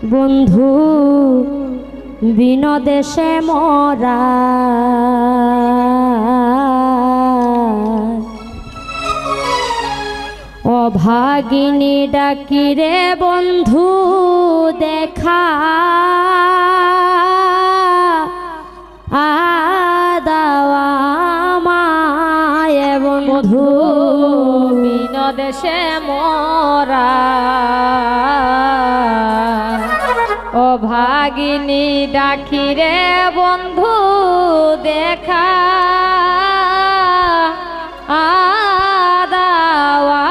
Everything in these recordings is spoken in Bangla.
বন্ধু বিনোদেশে মরা অভাগিনী ডাকিরে বন্ধু দেখা আদাওয়া মায়ে বন্ধু বিনোদেশে মরা অভাগিনী ডাকিরে বন্ধু দেখা আদাওয়া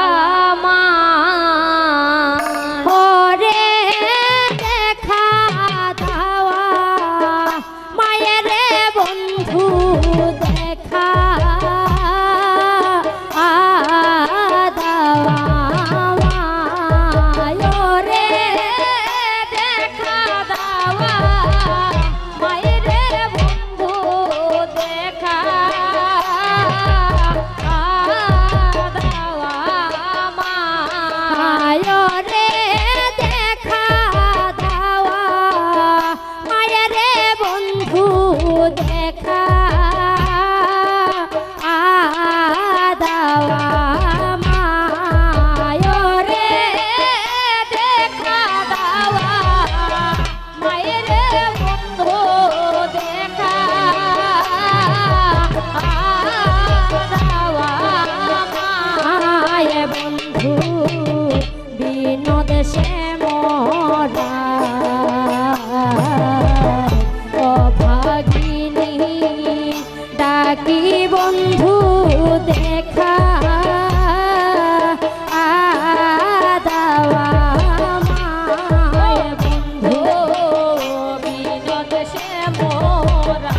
মা ওরে দেখা দাওয়া মায়ের বন্ধু দেখা আদাওয়া মায়োরে দেখা দাওয়া মায়ের বন্ধু দেখা ডাকি বন্ধু দেখা আদাওয়া মায়ে বন্ধু বিনোদেশে মোরা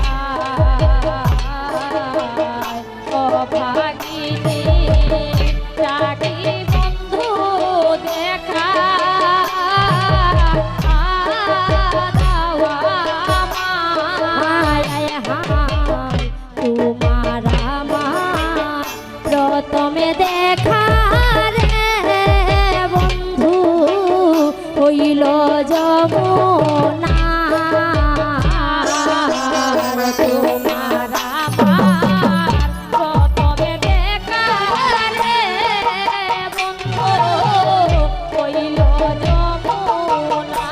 অভাগিনী ডাকি বন্ধু দেখা আদাওয়া মায়ে তোমার আমার প্রথমে দেখা রে বন্ধু হইল যমুনা তোমার আমার প্রথমে দেখা রে বন্ধু হইল যমুনা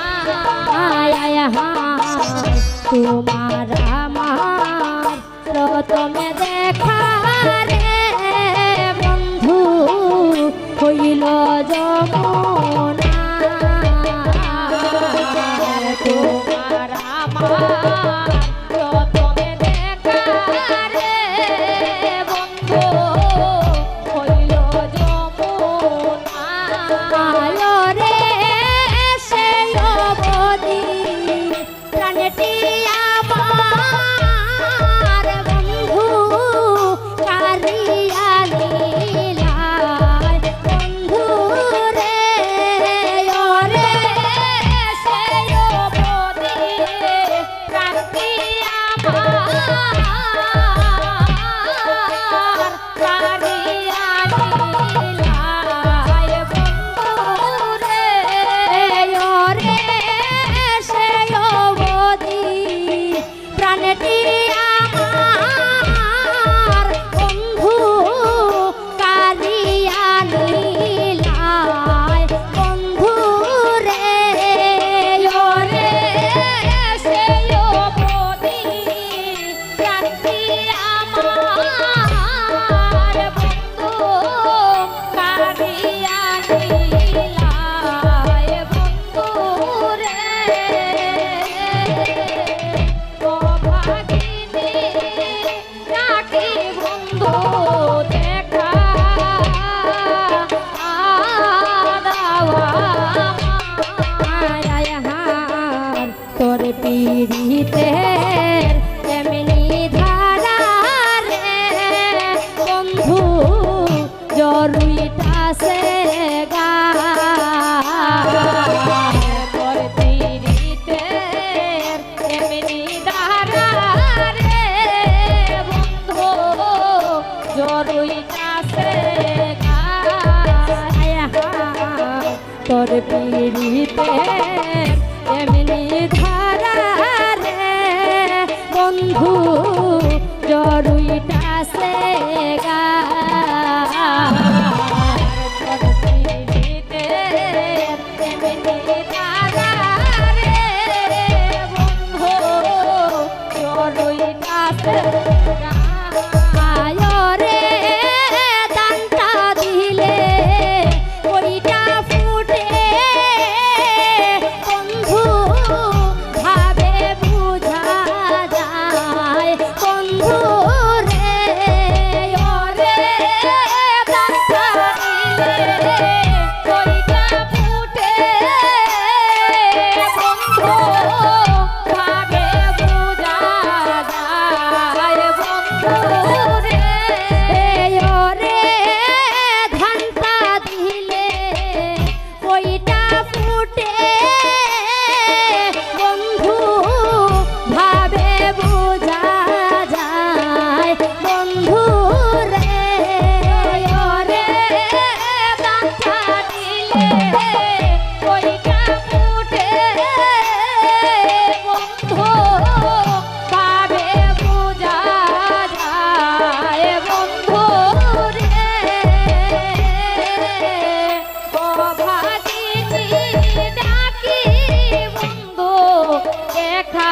তোমার আমার প্রথমে দেখা রে বন্ধু হইল যমুনা তোমার আমার প্রথমে দেখা রে বন্ধু হইল যমুনা রে সেই অবধি প্রাণটি আমার বন্ধু কারিয়া লীলায় বন্ধু রে ওরে সেই অবধি প্রাণটি আমার কারিয়া লীলায় বন্ধু রে ওরে সেই অবধি প্রাণটি আমার বন্ধু কারিয়া লীলায় বন্ধু রে ওরে সেই অবধি প্রাণটি আমার বন্ধু কারিয়া লীলায় বন্ধু রে অভাগিনী ডাকি বন্ধু দেখা আদাওয়া মায় তোর পীড়িতের এমনি ধারা রে বন্ধু জরুইটাছে গা তোর পীড়িতের এমনি ধারা রে বন্ধু জরুইটাছে গা তোর পীড়িতের এমনি ধারা রে বন্ধু জরুইটাছে গা এমনি ধারা রে বন্ধু জরুইটাছে গা রে দানটা দিলে ওইটা ফুটে বন্ধু ভাবে বুঝা যায় বন্ধু রে ওরে দানটা দিলে ওইটা ফুটে বন্ধু ভাবে বুঝা যায় বন্ধু রে ওরে ধানটা দিলে ওইটা ফুটে বন্ধু ভাবে বুঝা যায় বন্ধু রে ওরে ধানটা দিলে ওইটা ফুটে বন্ধু ভাবে বুঝা যায় বন্ধু রে ও ভাগিনী ডাকি বন্ধু দেখা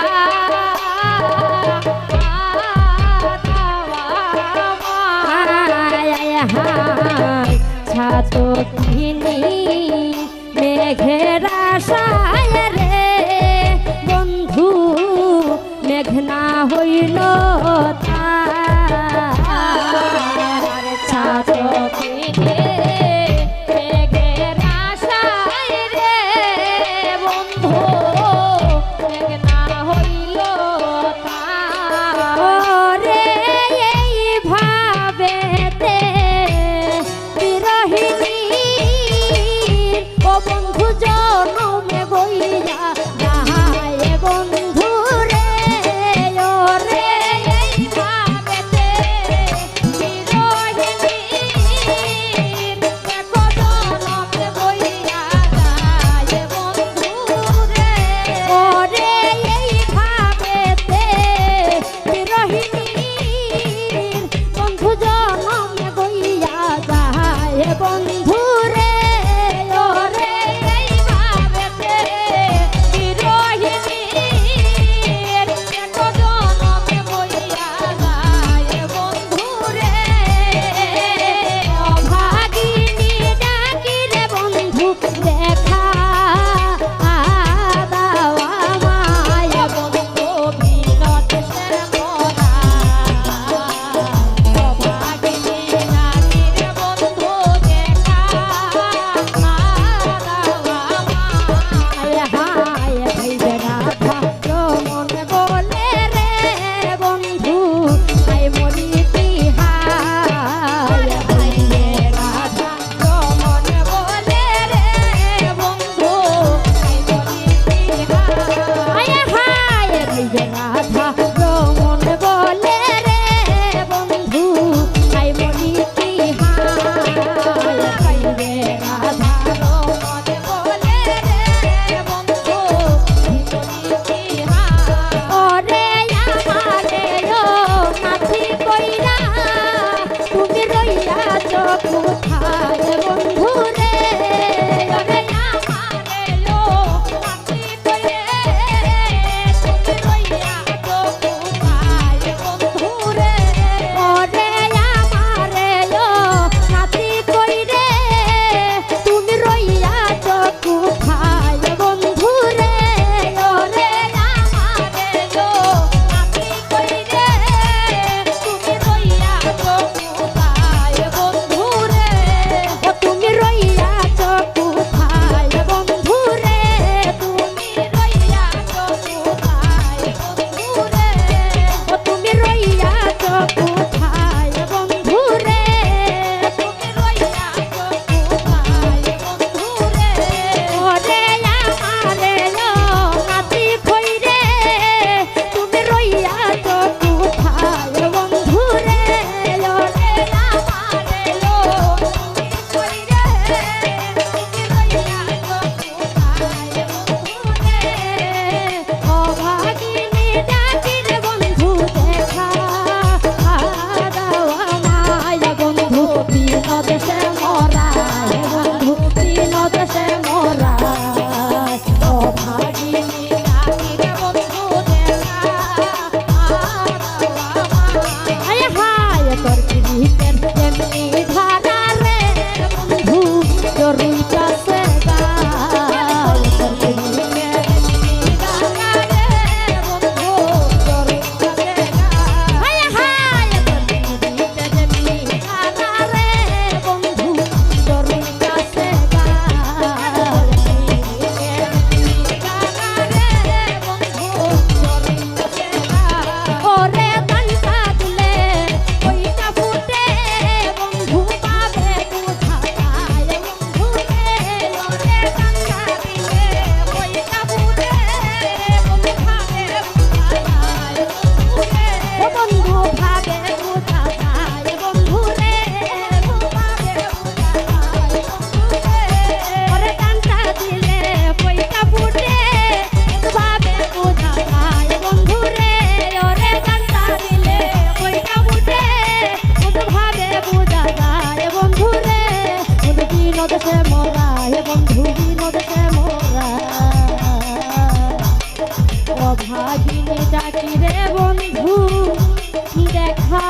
ছাতো কিনি মেঘের আশায় রে বন্ধু মেঘনা হইল তার ছাতো কিনে মেঘের আশায় রে বন্ধু মেঘনা হইল তার রে এই ভাবেতে বিরহিনী ও বন্ধু জনমে গই আজিনে ডাকি রে বন্ধু দেখা